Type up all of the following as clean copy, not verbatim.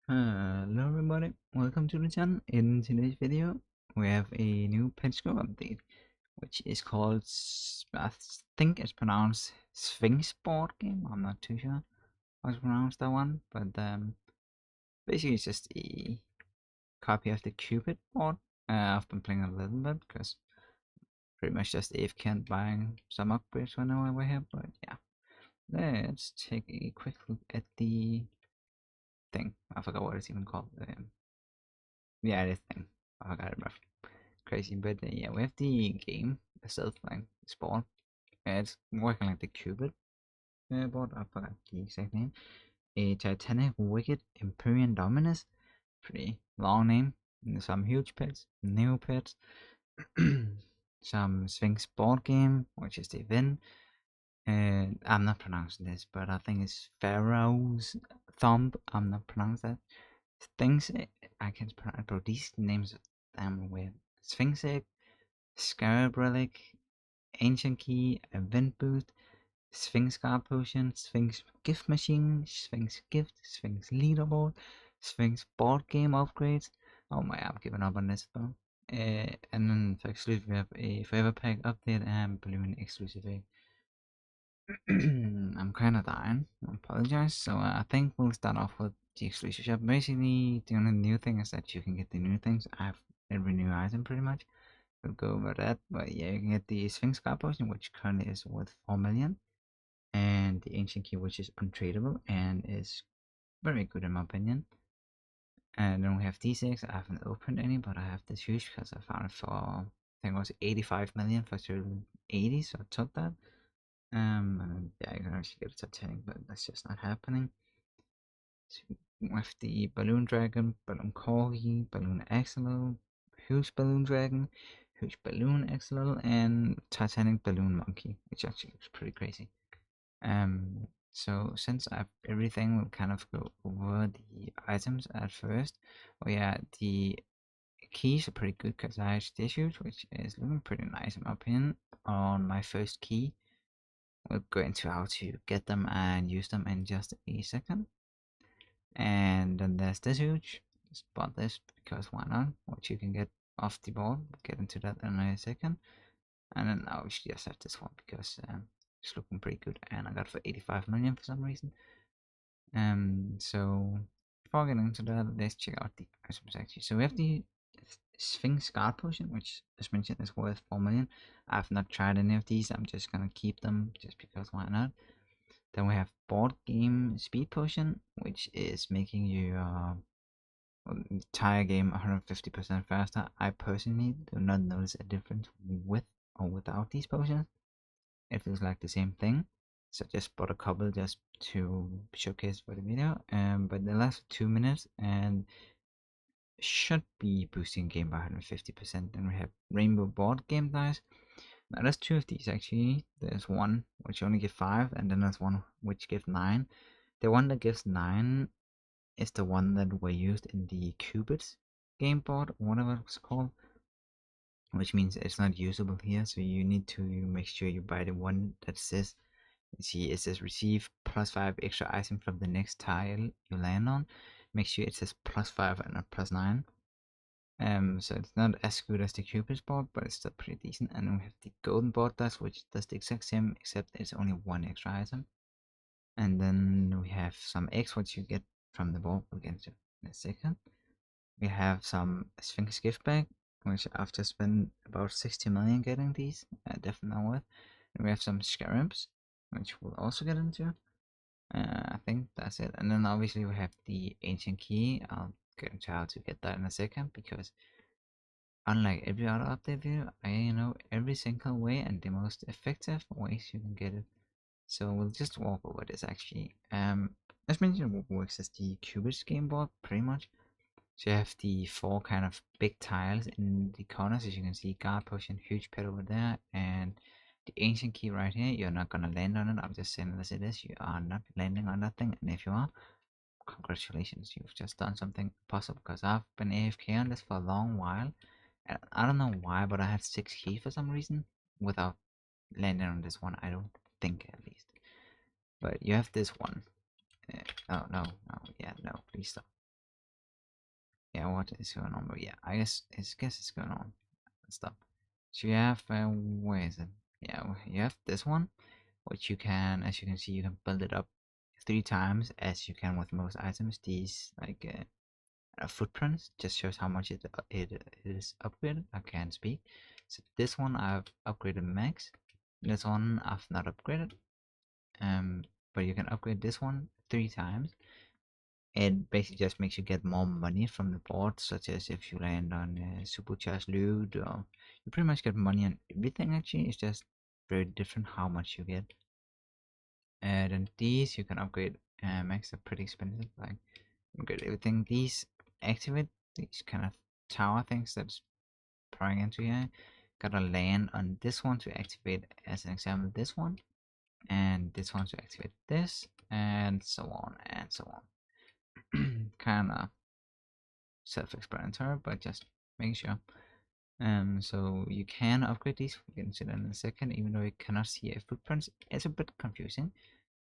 Hello everybody, welcome to the channel. In today's video, we have a new Petsco update, which is called, I think it's pronounced Sphinx board game. I'm not too sure how to pronounce that one, but basically it's just a copy of the Cupid board. I've been playing a little bit because pretty much just AFK and buying some upgrades when I were here, but yeah. Let's take a quick look at the thing. I forgot what it's even called. Yeah, this thing. I forgot it roughly. Crazy, but yeah, we have the game itself, like Spawn. It's working like the Cupid board. I forgot the exact name. A Titanic Wicked Empyrean Dominus. Pretty long name. And some huge pets, new pets. Some Sphinx board game, which is the event. And I'm not pronouncing this, but I think it's Pharaoh's Thumb. I'm not pronouncing that. Things I can't pronounce, bro. These names are damn weird. Sphinx Egg, Scarab Relic, Ancient Key, Event Booth, Sphinx Guard Potion, Sphinx Gift Machine, Sphinx Gift, Sphinx Leaderboard, Sphinx Board Game Upgrades. Oh my, I'm giving up on this though. And then for exclusive, we have a Forever Pack update and Balloon exclusive egg. I'm kind of dying. I apologize. So I think we'll start off with the exclusive shop. Basically, the only new thing is that you can get the new things. I have every new item pretty much. We'll go over that. But yeah, you can get the Sphinx Guard Potion, which currently is worth 4 million. And the Ancient Key, which is untradeable and is very good in my opinion. And then we have D6. I haven't opened any, but I have this huge because I found it for, I think it was 85 million for 80, so I took that. And yeah, you can actually get a Titanic, but that's just not happening. So with the Balloon Dragon, Balloon Corgi, Balloon Axolotl, Huge Balloon Dragon, Huge Balloon Axolotl, and Titanic Balloon Monkey, which actually looks pretty crazy. So since I have everything, we'll kind of go over the items at first. Oh yeah, the keys are pretty good because I have issues, which is looking pretty nice in my opinion. On my first key, we'll go into how to get them and use them in just a second. And then there's this huge. Just bought this because why not? What you can get off the board. We'll get into that in a second. And then I actually just have this one because it's looking pretty good, and I got it for 85 million for some reason. So before getting into that, let's check out the items actually. So we have the Sphinx Guard Potion, which as mentioned is worth 4 million. I've not tried any of these. I'm just gonna keep them just because why not? Then we have Board Game Speed Potion, which is making you entire game 150% faster. I personally do not notice a difference with or without these potions. It feels like the same thing. So just bought a couple just to showcase for the video. But they last 2 minutes and should be boosting game by 150%. Then we have Rainbow Board Game Dice. Now there's two of these actually. There's one which only give 5, and then there's one which gives 9. The one that gives 9 is the one that were used in the Cupid game board, whatever it's called, which means it's not usable here. So you need to make sure you buy the one that says, see, it says receive +5 extra item from the next tile you land on. Make sure it says +5 and not +9. So it's not as good as the Cupid board, but it's still pretty decent. And then we have the golden board dust, which does the exact same, except it's only one extra item. And then we have some eggs, which you get from the board. We'll get into in a second. We have some Sphinx gift bag, which I've just spent about 60 million getting these. Definitely worth. And we have some scarabs, which we'll also get into. I think that's it. And then obviously we have the ancient key. I'll get into how to get that in a second, because unlike every other update video, I know every single way and the most effective ways you can get it. So we'll just walk over this actually. As mentioned, what works as the Cubist game board pretty much. So you have the 4 kind of big tiles in the corners, as you can see, guard potion, huge pet over there, and the ancient key right here. You're not gonna land on it. I'm just saying as it is. You are not landing on that thing, and if you are, congratulations, you've just done something possible. Because I've been AFK on this for a long while, and I don't know why, but I had 6 keys for some reason without landing on this one. I don't think, at least. But you have this one. Oh no, no, yeah, no, please stop. yeah, what is going on? But yeah, I guess it's going on and stuff. So you have where is it? Yeah, you have this one, which you can, as you can see, you can build it up 3 times as you can with most items. These like footprints just shows how much it is upgraded. I can't speak. So this one I've upgraded max. This one I've not upgraded. But you can upgrade this one 3 times. It basically just makes you get more money from the board, such as if you land on supercharged loot, or you pretty much get money on everything. Actually, it's just very different how much you get. And then these you can upgrade. Max are pretty expensive. Like upgrade everything. These activate these kind of tower things that's pouring into here. Gotta land on this one to activate, as an example, this one, and this one to activate this, and so on and so on. Kind of self-explanatory, but just making sure. So you can upgrade these. We can see that in a second, even though you cannot see a footprint. It's a bit confusing.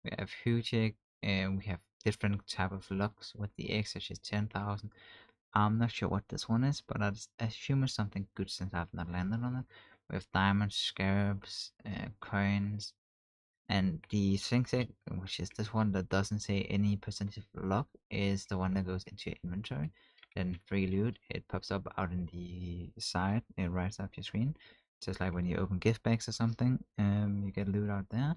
We have huge egg, and we have different type of locks with the egg, such as 10,000. I'm not sure what this one is, but I assume it's something good since I've not landed on it. We have diamonds, scarabs, coins, and the Sphinx egg, which is this one that doesn't say any percentage of luck, is the one that goes into your inventory. Then free loot, it pops up out in the side, it right side of your screen. Just like when you open gift bags or something, you get loot out there.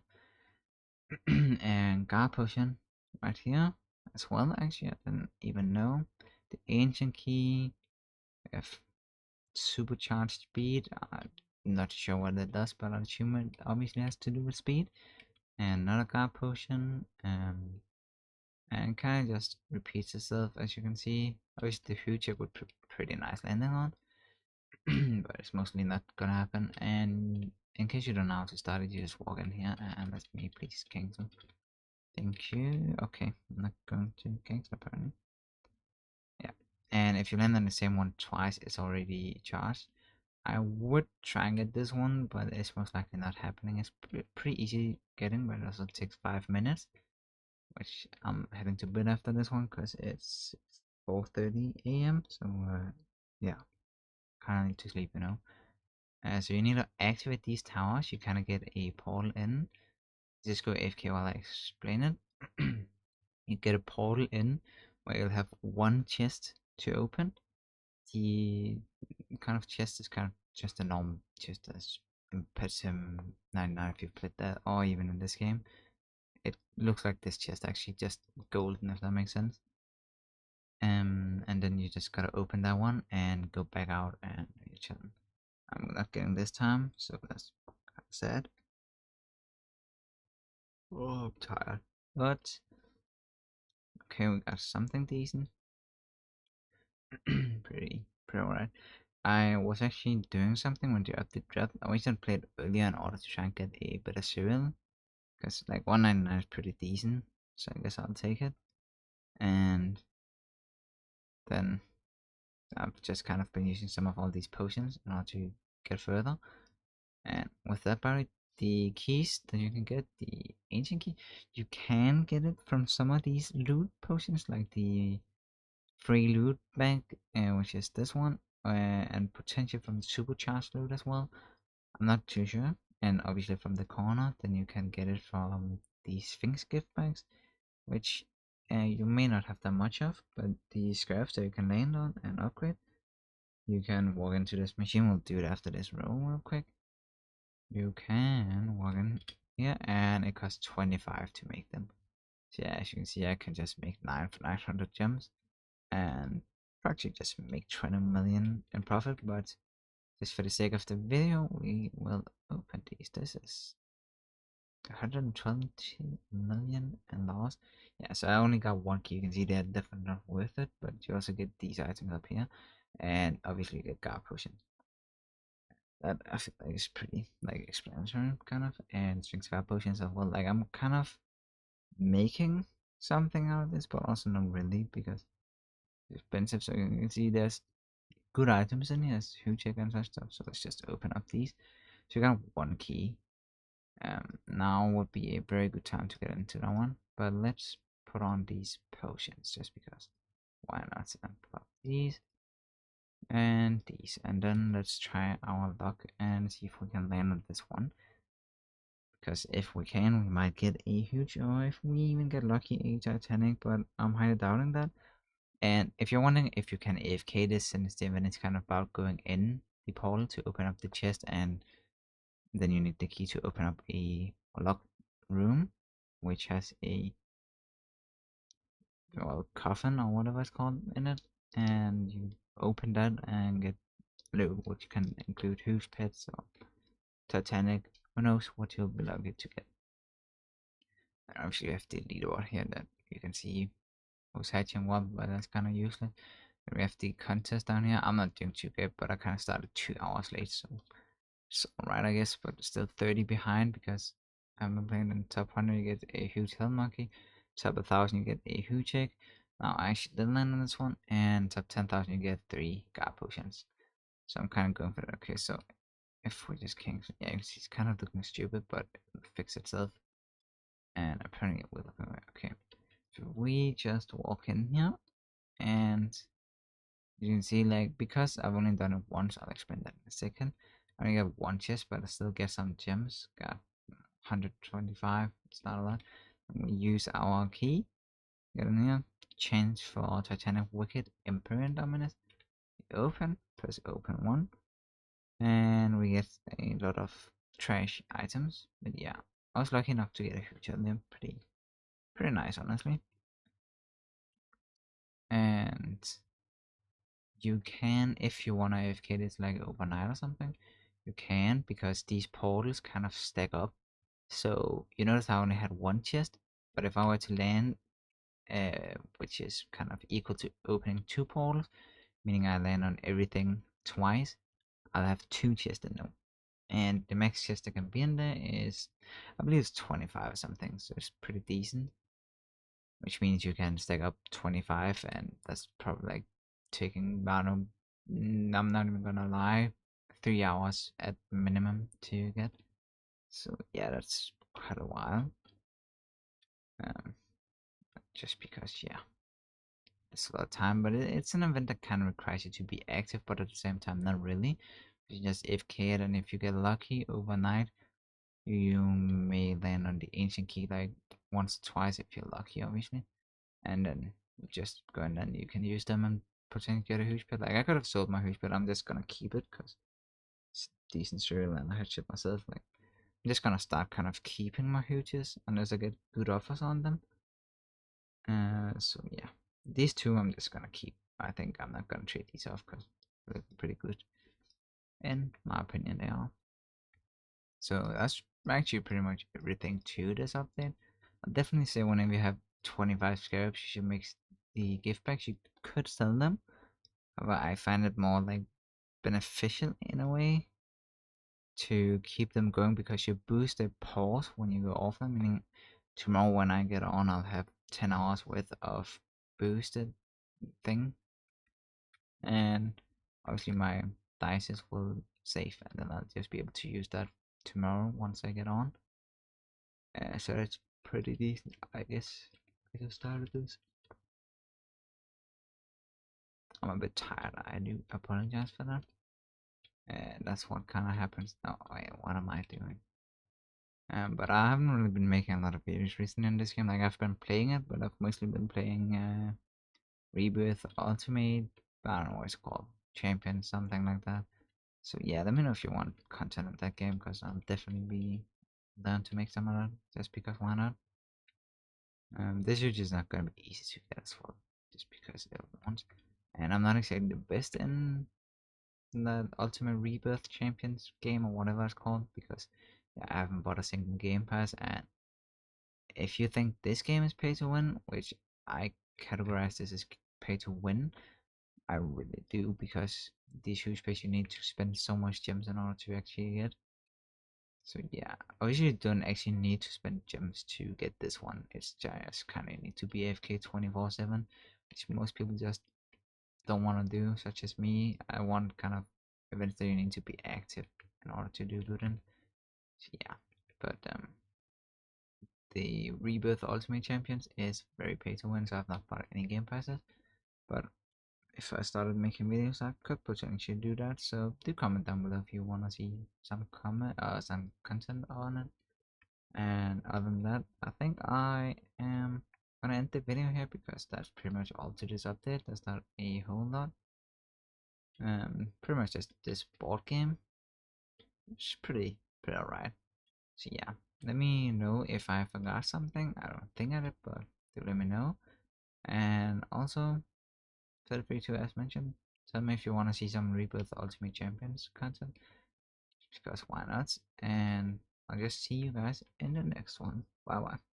And guard potion right here as well. Actually, I didn't even know. The ancient key, we have supercharged speed. I'm not sure what that does, but I assume it obviously has to do with speed. And another guard potion, and kind of just repeats itself, as you can see. Obviously the future would be pretty nice landing on, but it's mostly not gonna happen. And in case you don't know how to start it, you just walk in here and let me please cancel. Thank you. Okay, I'm not going to cancel apparently. Yeah, and if you land on the same one twice, it's already charged. I would try and get this one, but it's most likely not happening. It's pretty easy getting, but it also takes 5 minutes, which I'm heading to bed after this one because it's 4:30 a.m. So yeah, kind of need to sleep, you know. So you need to activate these towers. You kind of get a portal in. Just go AFK while I explain it. You get a portal in where you'll have one chest to open. The kind of chest is kind of just a normal chest as in Pet Sim 99 if you've played that, or even in this game. It looks like this chest, actually just golden, if that makes sense. And then you just gotta open that one and go back out and you're chilling. I'm not getting this time, so that's kind of sad. Oh, I'm tired. But okay, we got something decent. pretty alright. I was actually doing something when the update dropped. I wish I'd played earlier in order to try and get a better serial, because like 199 is pretty decent, so I guess I'll take it. And then I've just kind of been using some of all these potions in order to get further. And with that, Barry, the keys that you can get, the ancient key, you can get it from some of these loot potions, like the free loot bag, which is this one, and potentially from the supercharged loot as well. I'm not too sure. And obviously from the corner, then you can get it from the Sphinx gift bags, which you may not have that much of, but the scraps that you can land on and upgrade, you can walk into this machine. We'll do it after this row real quick. You can walk in here, and it costs 25 to make them. So yeah, as you can see, I can just make 9 for 900 gems, and actually just make 20 million in profit. But just for the sake of the video, we will open these. This is 120 million in loss. Yeah, so I only got one key. You can see they're definitely not worth it, but you also get these items up here, and obviously you get guard potion. That I feel like is pretty like explanatory kind of, and strength 5 potions as well. Like I'm kind of making something out of this, but also not really because it's expensive. So you can see there's good items in here, there's huge check and such stuff. So let's just open up these. So you got one key. Now would be a very good time to get into that one, but let's put on these potions just because. Why not? And pop these. and these, and then let's try our luck and see if we can land on this one. Because if we can, we might get a huge, or if we even get lucky, a Titanic, but I'm highly doubting that. And if you're wondering if you can AFK this, since the event is kind of about going in the portal to open up the chest, and then you need the key to open up a locked room, which has a coffin or whatever it's called in it, and you open that and get loot, which can include huge pets or Titanic. Who knows what you'll be lucky to get. And obviously, you have the leaderboard here that you can see who's hatching what, but that's kind of useless. And we have the contest down here. I'm not doing too good, but I kind of started 2 hours late, so it's alright, I guess, but still 30 behind because I've been playing in top 100. You get a huge health monkey, top 1000 you get a huge egg. Now I actually did land on this one, and top 10,000 you get 3 guard potions. So I'm kind of going for that. Okay, so if we just king, yeah, it's kind of looking stupid, but it'll fix itself. And apparently it will look okay. So we just walk in here, and you can see, like, because I've only done it once, I'll explain that in a second. I only got one chest, but I still get some gems. Got 125, it's not a lot. And we use our key, get in here, change for Titanic Wicked Imperial Dominus. Open, press open 1, and we get a lot of trash items. But yeah, I was lucky enough to get a huge of them. Pretty nice, honestly. And you can, if you wanna AFK this like overnight or something, you can, because these portals kind of stack up. So you notice I only had one chest, but if I were to land, which is kind of equal to opening 2 portals, meaning I land on everything twice, I'll have 2 chests in them. And the max chest that can be in there is, I believe it's 25 or something, so it's pretty decent. Which means you can stack up 25, and that's probably like taking, I don't know, I'm not even gonna lie, 3 hours at minimum to get. So yeah, that's quite a while. Um, just because, yeah, it's a lot of time, but it's an event that kind of requires you to be active, but at the same time, not really. You just AFK it, and if you get lucky overnight, you may land on the ancient key like once or twice if you're lucky, obviously. And then you just go and then you can use them and potentially get a huge pet. Like, I could have sold my huge pet, I'm just gonna keep it because it's decent cereal and I had shit myself. Like, I'm just gonna start kind of keeping my huges unless I get good offers on them. So yeah, these two I'm just gonna keep. I think I'm not gonna trade these off because they're pretty good. In my opinion, they are. So that's actually pretty much everything to this update. I'll definitely say whenever you have 25 scarabs, you should make the gift packs. You could sell them, but I find it more like beneficial in a way to keep them going because you boost their pause when you go off them. Meaning tomorrow when I get on, I'll have 10 hours worth of boosted thing, and obviously my dices will save, and then I'll just be able to use that tomorrow once I get on. So that's pretty decent, I guess. I just started this. I'm a bit tired. I do apologize for that. That's what kind of happens. Oh, wait, what am I doing? But I haven't really been making a lot of videos recently in this game. Like, I've been playing it, but I've mostly been playing Rebirth Ultimate. I don't know what it's called, Champion, something like that. So yeah, let me know if you want content of that game, because I'll definitely be down to make some of that. Just because why not? This is just not gonna be easy to get as well, just because everyone's. And I'm not exactly the best in the Ultimate Rebirth Champions game or whatever it's called, because yeah, I haven't bought a single game pass. And if you think this game is pay to win, which I categorize this as pay to win, I really do, because these huge pays you need to spend so much gems in order to actually get. So yeah, obviously you don't actually need to spend gems to get this one. It's just kind of need to be AFK 24/7, which most people just don't want to do, such as me. I want kind of events that you need to be active in order to do looting. So yeah, but the Rebirth Ultimate Champions is very pay to win, so I've not bought any game passes. But if I started making videos, I could potentially do that. So do comment down below if you want to see some content on it. And other than that, I think I am gonna end the video here because that's pretty much all to this update. There's not a whole lot. Pretty much just this board game. It's pretty alright. So yeah, let me know if I forgot something. I don't think I did, but do let me know. And also, feel free to, as mentioned, tell me if you want to see some Rebirth Ultimate Champions content, because why not? And I'll just see you guys in the next one. Bye bye.